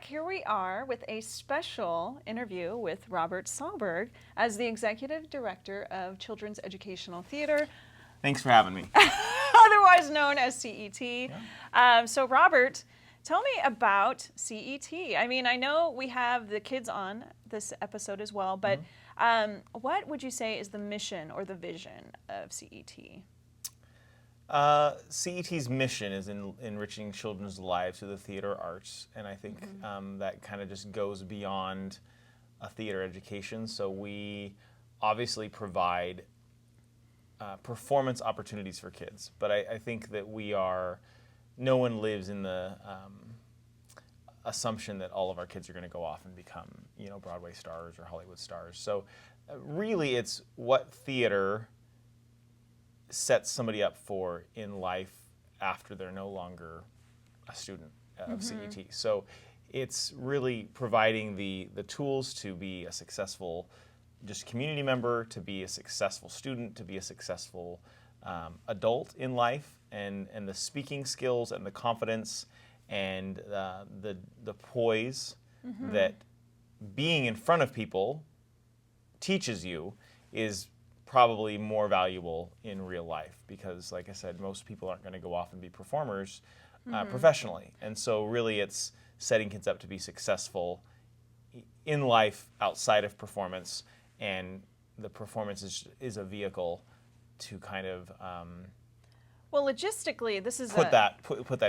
back. Here we are with a special interview with Robert Sahlberg as the Executive Director of Children's Educational Theater. Thanks for having me. Otherwise known as CET. Yeah. So Robert, tell me about CET. I mean, I know we have the kids on this episode as well, but what would you say is the mission or the vision of CET? CET's mission is enriching children's lives through the theater arts, and I think that kind of just goes beyond a theater education. So we obviously provide performance opportunities for kids, but I think that no one lives in the assumption that all of our kids are going to go off and become, Broadway stars or Hollywood stars. So really it's what theater sets somebody up for in life after they're no longer a student of CET. So it's really providing the tools to be a successful just community member, to be a successful student, to be a successful adult in life, and the speaking skills and the confidence and the poise that being in front of people teaches you is probably more valuable in real life, because like I said, most people aren't going to go off and be performers professionally. And so really it's setting kids up to be successful in life outside of performance, and the performance is a vehicle to kind of well, logistically, this is put that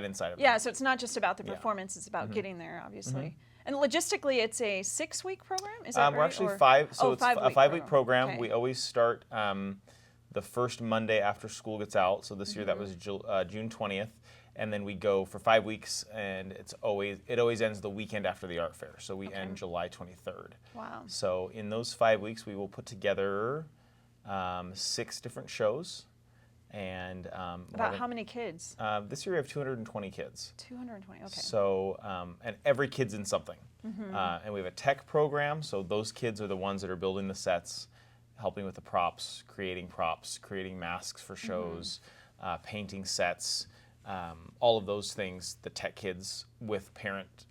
inside of it. Yeah, so it's not just about the performance, it's about getting there, obviously. And logistically, it's a 6-week program? Is that right? We're actually five, so it's a 5-week program. Okay. We always start the first Monday after school gets out. So this year that was June 20th. And then we go for 5 weeks, and it always ends the weekend after the art fair. So we end July 23rd. Wow. So in those 5 weeks, we will put together 6 different shows. And about how many kids? This year we have 220 kids. 220, okay. So, and every kid's in something. And we have a tech program, so those kids are the ones that are building the sets, helping with the props, creating masks for shows, painting sets, all of those things the tech kids with parent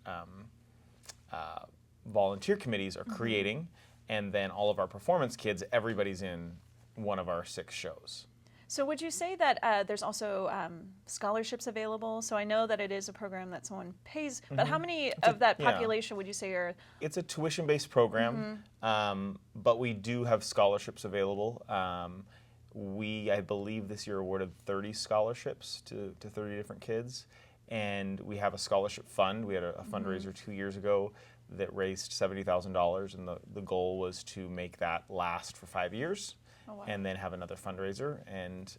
volunteer committees are creating. And then all of our performance kids, everybody's in one of our 6 shows. So would you say that there's also scholarships available? So I know that it is a program that someone pays, but how many of that population would you say are? It's a tuition-based program, but we do have scholarships available. I believe this year awarded 30 scholarships to 30 different kids, and we have a scholarship fund. We had a fundraiser 2 years ago that raised $70,000, and the goal was to make that last for 5 years. Oh, wow. And then have another fundraiser and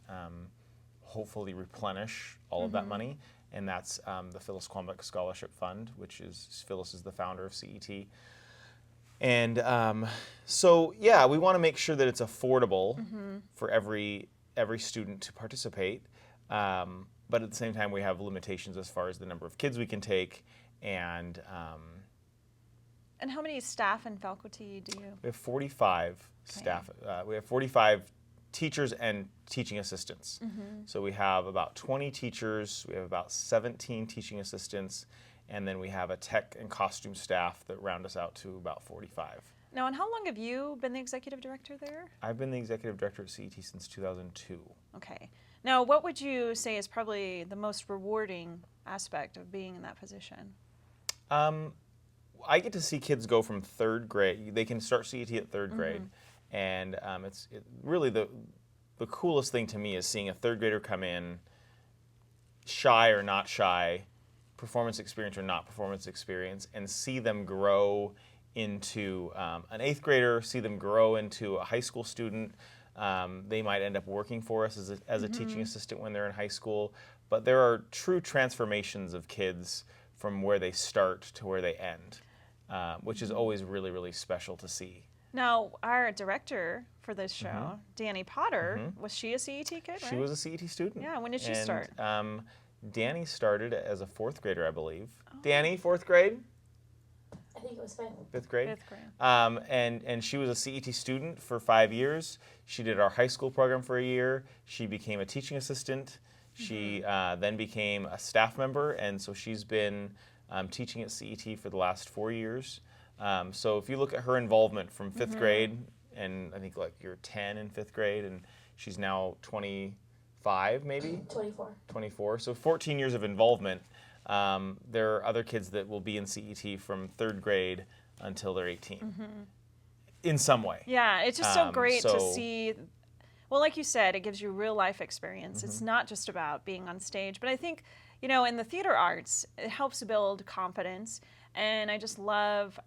hopefully replenish all of that money. And that's the Phyllis Quambeck Scholarship Fund, which is Phyllis is the founder of CET. And so yeah, we want to make sure that it's affordable for every student to participate. But at the same time, we have limitations as far as the number of kids we can take and how many staff and faculty do you? We have 45 staff. We have 45 teachers and teaching assistants. So we have about 20 teachers, we have about 17 teaching assistants, and then we have a tech and costume staff that round us out to about 45. Now, and how long have you been the executive director there? I've been the executive director at CET since 2002. Okay. Now, what would you say is probably the most rewarding aspect of being in that position? I get to see kids go from 3rd grade. They can start CET at 3rd grade, and it's really the coolest thing to me is seeing a 3rd grader come in, shy or not shy, performance experience or not performance experience, and see them grow into an 8th grader, see them grow into a high school student. They might end up working for us as a teaching assistant when they're in high school, but there are true transformations of kids from where they start to where they end. Which is always really, really special to see. Now, our director for this show, Danny Potter, was she a CET kid, right? She was a CET student. Yeah, when did she start? Danny started as a 4th grader, I believe. Oh. Danny, 4th grade? I think it was 5th grade. 5th grade. And she was a CET student for 5 years. She did our high school program for a year. She became a teaching assistant. She then became a staff member, and so she's been teaching at CET for the last 4 years. So if you look at her involvement from 5th grade, and I think like you're 10 in 5th grade, and she's now 25 maybe? 24. 24. So 14 years of involvement. There are other kids that will be in CET from 3rd grade until they're 18 in some way. Yeah, it's just so great to so- see. Well, like you said, it gives you real life experience. It's not just about being on stage, but I think, you know, in the theater arts, it helps build confidence. And I just love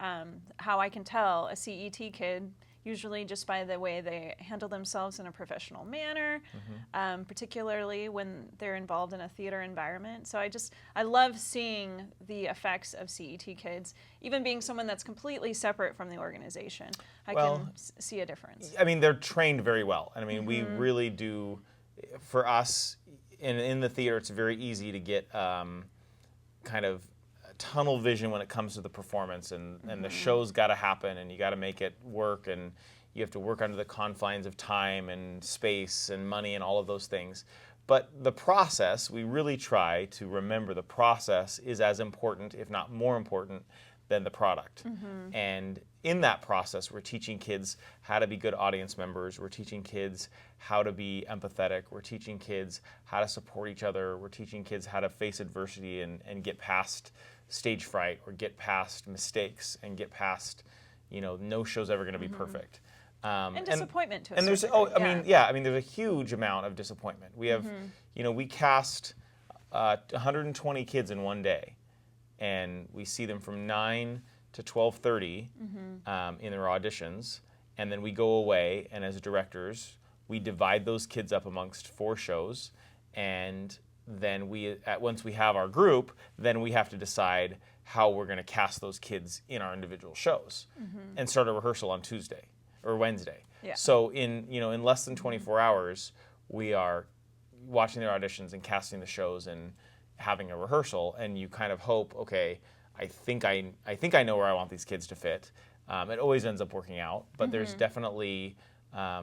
how I can tell a CET kid, usually just by the way they handle themselves in a professional manner, particularly when they're involved in a theater environment. So I love seeing the effects of CET kids, even being someone that's completely separate from the organization. I Well, can see a difference. I mean, they're trained very well. And I mean, we really do, for us, in the theater, it's very easy to get kind of tunnel vision when it comes to the performance, and the show's got to happen, and you got to make it work, and you have to work under the confines of time and space and money and all of those things. But the process, we really try to remember the process is as important, if not more important, than the product. And in that process, we're teaching kids how to be good audience members. We're teaching kids how to be empathetic. We're teaching kids how to support each other. We're teaching kids how to face adversity and get past stage fright, or get past mistakes, and get past, you know, no show's ever going to be perfect. And disappointment to a and there's certain degree, I mean there's a huge amount of disappointment. We have, you know, we cast 120 kids in one day, and we see them from 9 to 12:30 in their auditions, and then we go away, and as directors, we divide those kids up amongst 4 shows, and then once we have our group, then we have to decide how we're going to cast those kids in our individual shows, and start a rehearsal on Tuesday or Wednesday. Yeah. So in less than 24 hours, we are watching their auditions and casting the shows and having a rehearsal. And you kind of hope, okay, I think I know where I want these kids to fit. It always ends up working out, but there's definitely a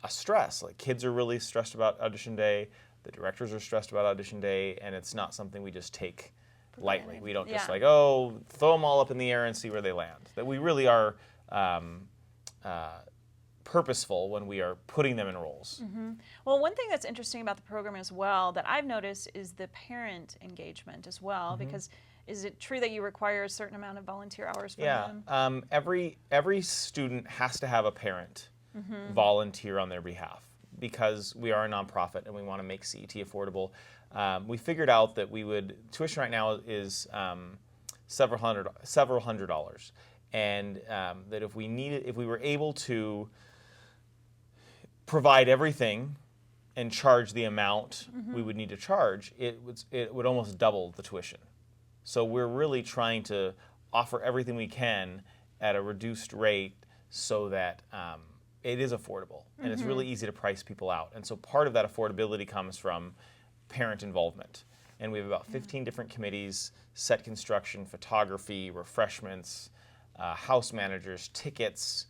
stress. Like, kids are really stressed about audition day. The directors are stressed about audition day, and it's not something we just take lightly. We don't just throw them all up in the air and see where they land. That we really are purposeful when we are putting them in roles. Well, one thing that's interesting about the program as well that I've noticed is the parent engagement as well, because is it true that you require a certain amount of volunteer hours from them? Every student has to have a parent volunteer on their behalf, because we are a nonprofit and we want to make CET affordable. We figured out that tuition right now is several hundred dollars, and that if we were able to provide everything and charge the amount we would need to charge, it would almost double the tuition. So we're really trying to offer everything we can at a reduced rate so that it is affordable, and it's really easy to price people out. And so part of that affordability comes from parent involvement. And we have about 15 different committees: set construction, photography, refreshments, house managers, tickets,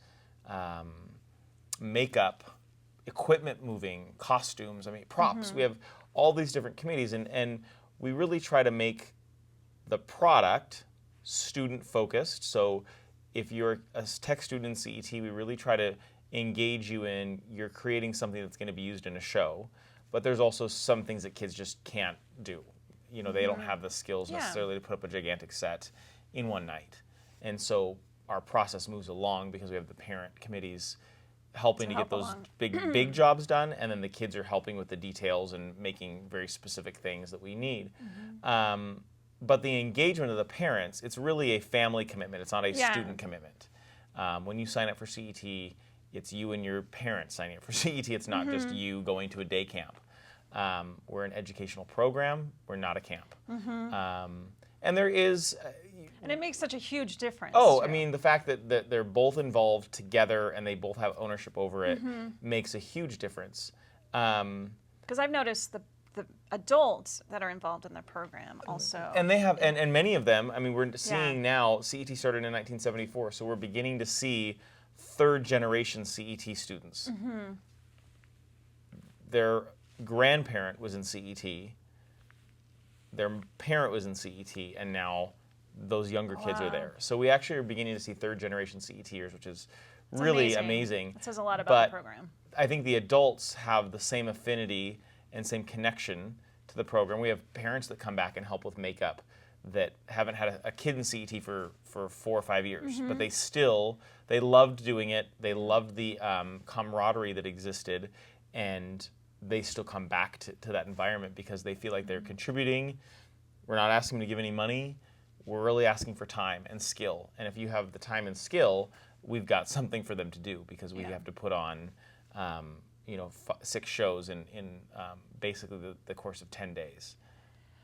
makeup, equipment moving, costumes, props. We have all these different committees, and we really try to make the product student focused. So if you're a tech student in CET, we really try to engage you in, you're creating something that's going to be used in a show, but there's also some things that kids just can't do. You know, they don't have the skills necessarily to put up a gigantic set in one night. And so our process moves along because we have the parent committees helping to get those big jobs done, and then the kids are helping with the details and making very specific things that we need. But the engagement of the parents, it's really a family commitment. It's not a student commitment. When you sign up for CET, it's you and your parents signing up for CET. It's not just you going to a day camp. We're an educational program. We're not a camp. And there is... and it makes such a huge difference. Oh, I mean, the fact that they're both involved together and they both have ownership over it makes a huge difference. Because I've noticed the adults that are involved in the program also. And they have, and many of them, we're seeing now, CET started in 1974, so we're beginning to see third generation CET students. Their grandparent was in CET, their parent was in CET, and now those younger kids are Wow. there. So we actually are beginning to see third generation CETers, which is really amazing. It says a lot about But the program. I think the adults have the same affinity and same connection to the program. We have parents that come back and help with makeup that haven't had a kid in CET for 4 or 5 years, but they loved doing it. They loved the camaraderie that existed, and they still come back to that environment because they feel like they're contributing. We're not asking them to give any money. We're really asking for time and skill. And if you have the time and skill, we've got something for them to do because we have to put on, 6 shows in basically the course of 10 days.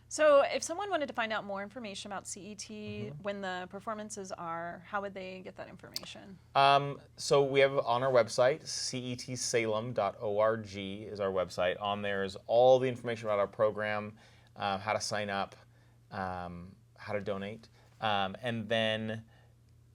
So if someone wanted to find out more information about CET, when the performances are, how would they get that information? So we have on our website, cetsalem.org is our website. On there is all the information about our program, how to sign up, how to donate. And then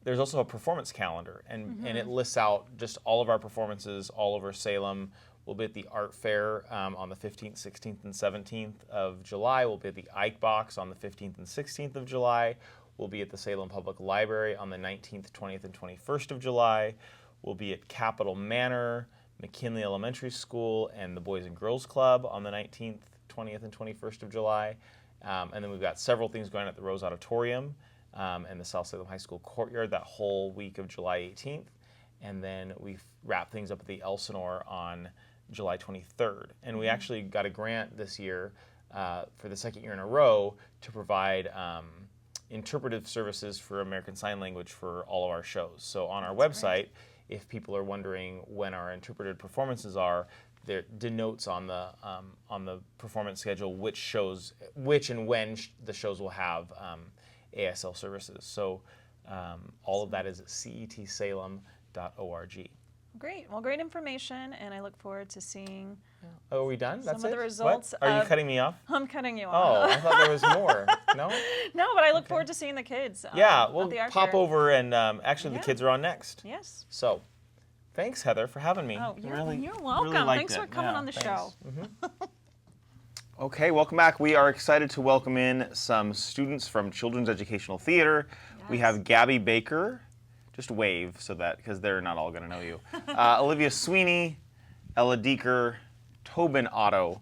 there's also a performance calendar, and it lists out just all of our performances all over Salem. We'll be at the Art Fair on the 15th, 16th, and 17th of July. We'll be at the Ike Box on the 15th and 16th of July. We'll be at the Salem Public Library on the 19th, 20th, and 21st of July. We'll be at Capitol Manor, McKinley Elementary School, and the Boys and Girls Club on the 19th, 20th, and 21st of July. And then we've got several things going on at the Rose Auditorium and the South Salem High School Courtyard that whole week of July 18th. And then we wrap things up at the Elsinore on July 23rd. And we actually got a grant this year for the second year in a row to provide interpretive services for American Sign Language for all of our shows. So on our website, if people are wondering when our interpreted performances are, there denotes on the performance schedule which and when the shows will have ASL services. So all of that is at cetsalem.org. Great. Well, great information, and I look forward to seeing Oh, are we done? That's some of it? the results. What? Are you cutting me off? I'm cutting you Oh, off. I thought there was more. No? No, but I look forward to seeing the kids. Yeah, at we'll the art pop fair. over and actually Yeah. the kids are on next. Yes. So, thanks, Heather, for having me. Oh, you're welcome. really liked Thanks for it. coming Yeah, on the thanks. show. Okay, welcome back. We are excited to welcome in some students from Children's Educational Theater. We have Gabby Baker. Just wave so that, because they're not all going to know you. Olivia Sweeney, Ella Deeker, Tobin Otto,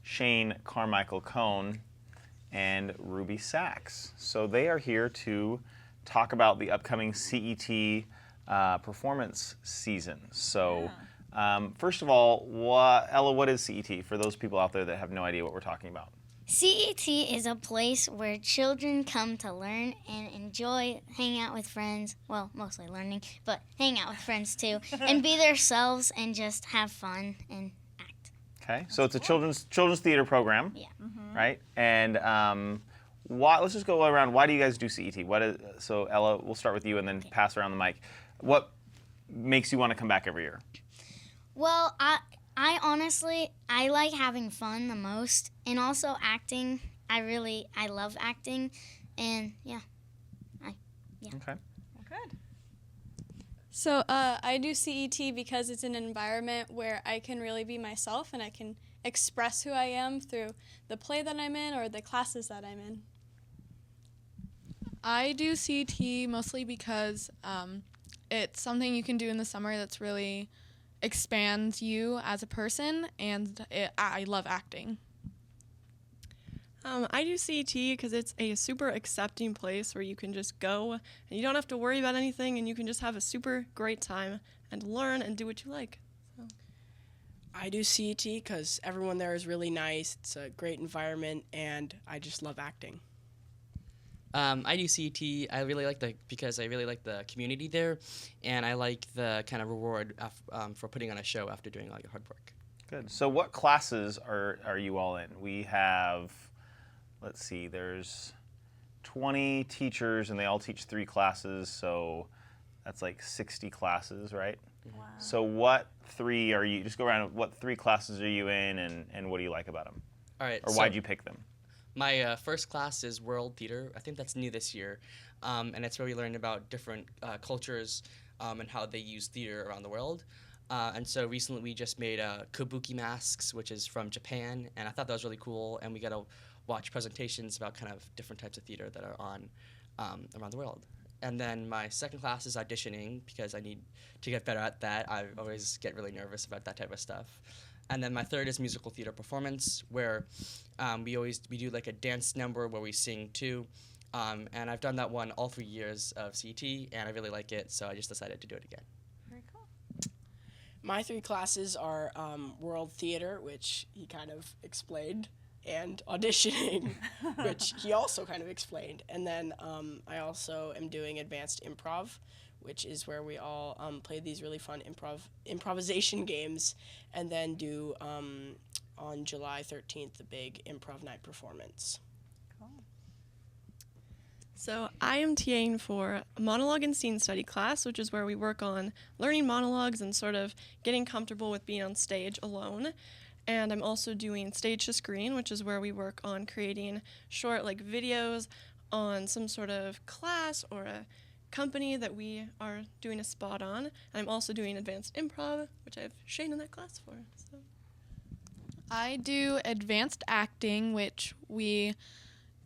Shane Carmichael Cohn, and Ruby Sachs. So they are here to talk about the upcoming CET performance season. So first of all, Ella, what is CET for those people out there that have no idea what we're talking about? CET is a place where children come to learn and enjoy, hang out with friends, well, mostly learning, but hang out with friends too, and be themselves and just have fun and act. Okay, so it's a children's theater program, Yeah. right? And let's just go around. Why do you guys do CET? So Ella, we'll start with you and then pass around the mic. What makes you want to come back every year? Well, I honestly, I like having fun the most, and also acting. I love acting, and yeah. Okay. Good. So I do CET because it's an environment where I can really be myself and I can express who I am through the play that I'm in or the classes that I'm in. I do CET mostly because it's something you can do in the summer that's really expands you as a person, and I love acting. I do CET because it's a super accepting place where you can just go and you don't have to worry about anything and you can just have a super great time and learn and do what you like. I do CET because everyone there is really nice. It's a great environment, and I just love acting. I do CET. Because I really like the community there, and I like the kind of reward for putting on a show after doing all your hard work. Good. So what classes are you all in? We have, let's see, there's 20 teachers and they all teach 3 classes, so that's like 60 classes, right? Wow. So what 3 are you, just go around, what 3 classes are you in and what do you like about them? All right. Or why'd you pick them? My first class is World Theater. I think that's new this year, and it's where we learn about different cultures and how they use theater around the world. And so recently we just made kabuki masks, which is from Japan, and I thought that was really cool. And we got to watch presentations about kind of different types of theater that are on around the world. And then my second class is auditioning because I need to get better at that. I always get really nervous about that type of stuff. And then my third is musical theater performance, where we do like a dance number where we sing too. And I've done that one all 3 years of CET, and I really like it, so I just decided to do it again. Very cool. My 3 classes are World Theater, which he kind of explained, and auditioning, which he also kind of explained. And then I also am doing Advanced Improv, which is where we all play these really fun improvisation games, and then do on July 13th the big improv night performance. So I am TAing for a monologue and scene study class, which is where we work on learning monologues and sort of getting comfortable with being on stage alone. And I'm also doing stage to screen, which is where we work on creating short videos on some sort of class or a company that we are doing a spot on. And I'm also doing advanced improv, which I have Shane in that class for. So. I do advanced acting, which we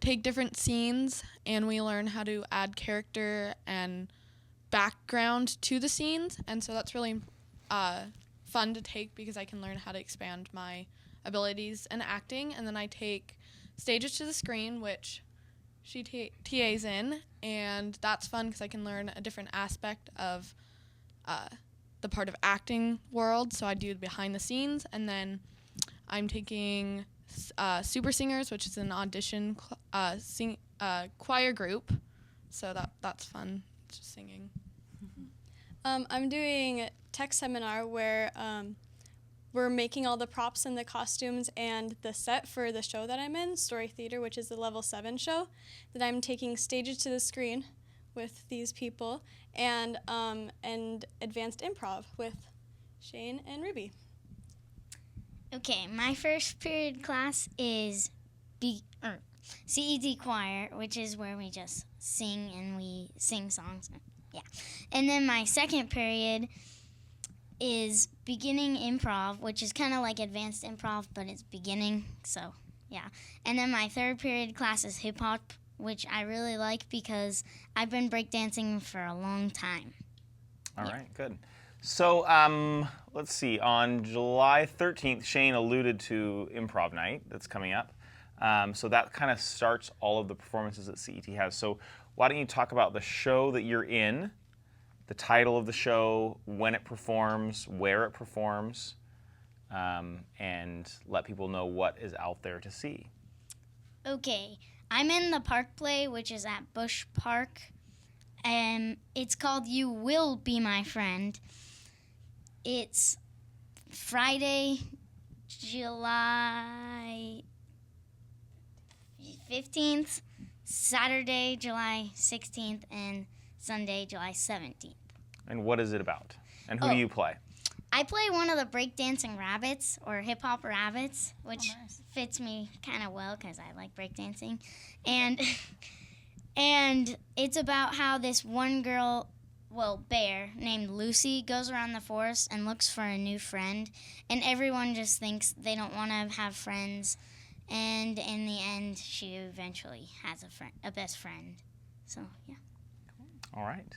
take different scenes and we learn how to add character and background to the scenes. And so that's really fun to take because I can learn how to expand my abilities in acting. And then I take stages to the screen, which she TAs in, and that's fun because I can learn a different aspect of the part of acting world. So I do behind the scenes, and then I'm taking Super Singers, which is an audition choir group. So that's fun, just singing. I'm doing tech seminar where we're making all the props and the costumes and the set for the show that I'm in, Story Theater, which is the level 7 show, that I'm taking stages to the screen with these people, and advanced improv with Shane and Ruby. Okay, my first period class is CET choir, which is where we just sing and we sing songs. Yeah. And then my second period is beginning improv, which is kind of like advanced improv, but it's beginning, so yeah. And then my third period class is hip hop, which I really like because I've been breakdancing for a long time. All right, good. So let's see, on July 13th, Shane alluded to Improv Night that's coming up. So that kind of starts all of the performances that CET has. So why don't you talk about the show that you're in, the title of the show, when it performs, where it performs, and let people know what is out there to see. Okay, I'm in the park play, which is at Bush Park, and it's called You Will Be My Friend. It's Friday, July 15th, Saturday, July 16th, and Sunday, July 17th. And what is it about? And who do you play? I play one of the breakdancing rabbits, or hip-hop rabbits, which fits me kind of well because I like breakdancing. And it's about how this one girl, bear, named Lucy, goes around the forest and looks for a new friend. And everyone just thinks they don't want to have friends. And in the end, she eventually has a best friend. So, yeah. All right.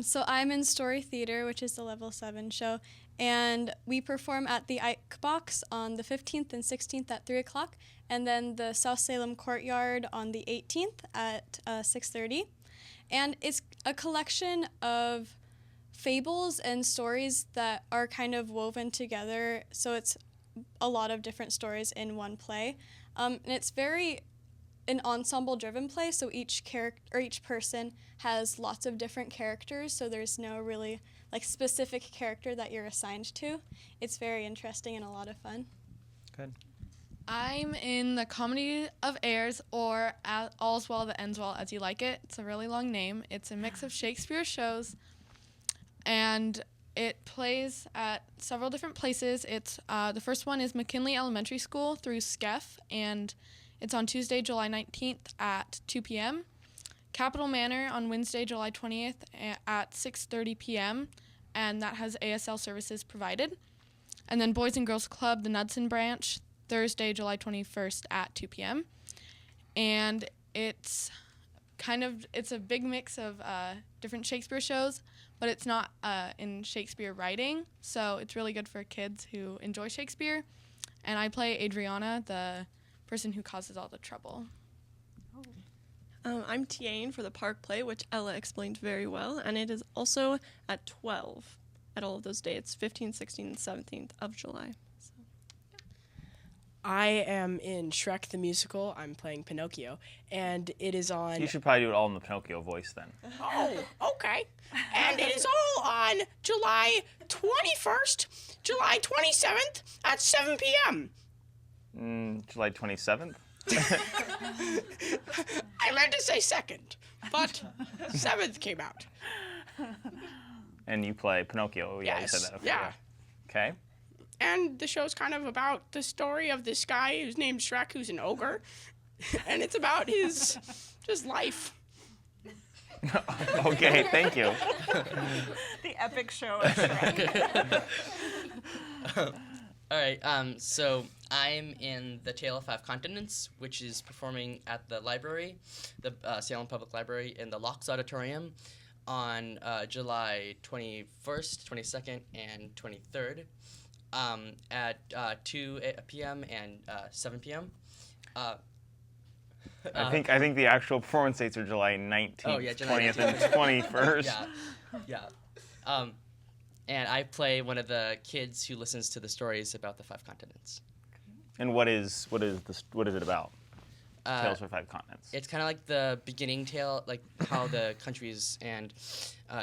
So I'm in Story Theater, which is the level 7 show, and we perform at the Ike Box on the 15th and 16th at 3 o'clock, and then the South Salem Courtyard on the 18th at 6:30. And it's a collection of fables and stories that are kind of woven together, so it's a lot of different stories in one play. And it's very an ensemble-driven play, so each person has lots of different characters, so there's no really specific character that you're assigned to. It's very interesting and a lot of fun. Good. I'm in the Comedy of Errors, or All's Well That Ends Well As You Like It. It's a really long name. It's a mix of Shakespeare shows, and it plays at several different places. It's the first one is McKinley Elementary School through SCEF, and it's on Tuesday, July 19th at 2 p.m. Capitol Manor on Wednesday, July 20th at 6:30 p.m., and that has ASL services provided. And then Boys and Girls Club, the Knudsen branch, Thursday, July 21st at 2 p.m. And it's it's a big mix of different Shakespeare shows, but it's not in Shakespeare writing, so it's really good for kids who enjoy Shakespeare. And I play Adriana, the person who causes all the trouble. I'm Tiane for the park play, which Ella explained very well, and it is also at 12 at all of those dates, 15th, 16th, and 17th of July. So. I am in Shrek the Musical. I'm playing Pinocchio, and it is on... You should probably do it all in the Pinocchio voice then. Oh, okay. And it is all on July 21st, July 27th at 7 p.m. July 27th? I meant to say 2nd, but 7th came out. And you play Pinocchio. Yeah, Yes, you said that. Okay. yeah. Okay. And the show's kind of about the story of this guy who's named Shrek, who's an ogre. And it's about his just life. Okay, thank you. The epic show of Shrek. All right, so I'm in The Tale of Five Continents, which is performing at the library, the Salem Public Library in the Locks Auditorium on July 21st, 22nd, and 23rd at 2 p.m. and 7 p.m. I think the actual performance dates are July 19th, July 20th, and 21st. Yeah. And I play one of the kids who listens to the stories about the five continents. And what is it about? Tales for Five Continents. It's kind of like the beginning tale, like how the countries and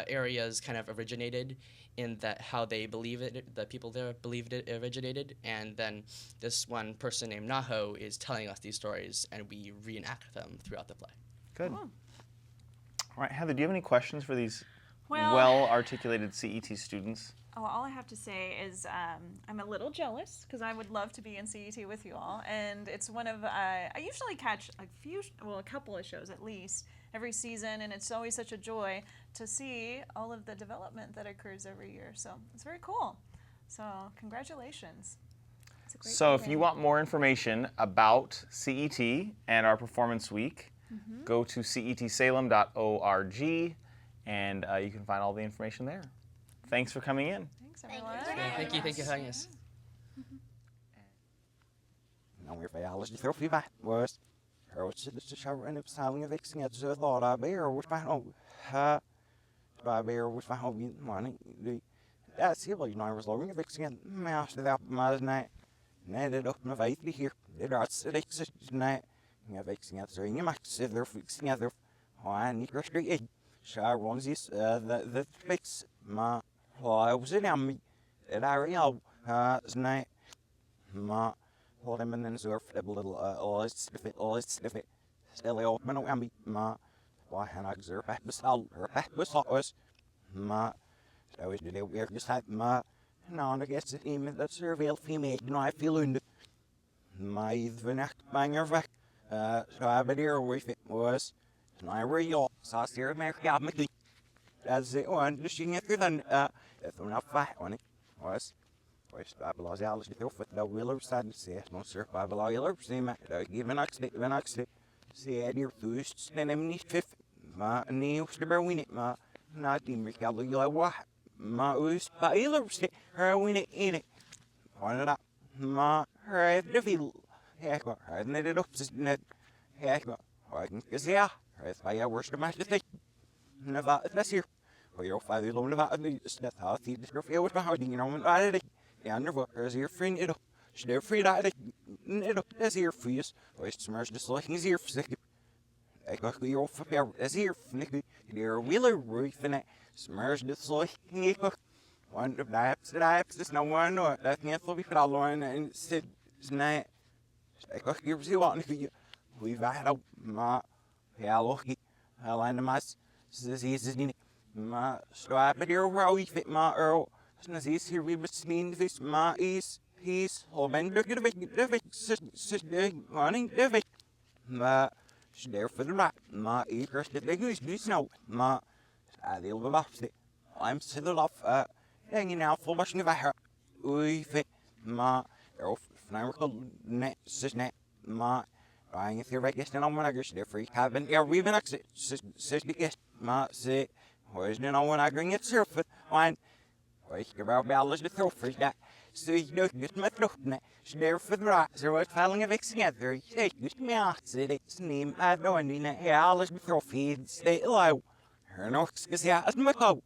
areas kind of originated, in that how they believe it, the people there believed it originated, and then this one person named Naho is telling us these stories, and we reenact them throughout the play. Good. All right, Heather, do you have any questions for these Well- well-articulated CET students? Oh, all I have to say is I'm a little jealous because I would love to be in CET with you all, and it's one of I usually catch a couple of shows at least every season, and it's always such a joy to see all of the development that occurs every year. So it's very cool. So congratulations. It's a great So if program. you want more information about CET and our performance week, go to cetsalem.org, and you can find all the information there. Thanks for coming in. Thanks, everyone. Thank you for having us. Nou weer bij alles die veel bij was. Er was de show en de bestelling en fixing het zo daar beer was bij oh bij beer was bij oh money die that's heel you know was logging fixing it mouse that maar nee dat op mijn vijf hier dit is het nee ja fixing het zo je mag ze fixing het oh niet rustig show runs is the fix maar I was in aan en daar ja nee maar Hold him and then surf a little all it's still old man and ma why han I observe back besal her back besal us ma so is the weird just like ma no and I guess it even that surveil female you know I feel under my even act banger back so I been here with it was and I real so here America me as it on just you get then if I'm not fight on it was West Babylon's alles die hoeft dat willen staan zegt non sir Babylon willen zien maar given actie see hier toest en hem niet vijf maar nee hoeft er win it maar na die meer kan je wat maar us Babylon zegt her win it in it want dat maar her de veel ja maar her net het op net ja maar ik kan zeggen her is bij worst maar het nou wat dat hier voor jou vader lopen wat dat had die dus veel wat behouding genomen maar ja, er is hier vriend het is free dat het is hier fries is smers de slag is hier voor ik ga hier op is hier niks hier wheeler roof en smers de slag ik want de apps is no one dat niet veel voor al en zit nee ik ga hier zien wat ik we waren maar ja logisch alleen de mas ze is niet maar zo heb je wel ik maar As is here we between this ma is he's holding the running the ma there for the ma eaters the thing is now ma I'll be back I'm still off hanging out for watching if I heard we fit ma net net ma Ryan, if you're right, yes, then I'm gonna go free cabin. Yeah, we've been exit. Says because my say, where's then when I bring it surface? Wine. Why, you're about balance with throw for that. So you know, get my throat. Snare for the right. So what's falling of X together? You say, just me out. Say, it's name. I know, I mean, yeah, I'll let me throw feed. Stay low. Her no, because yeah, it's my coat.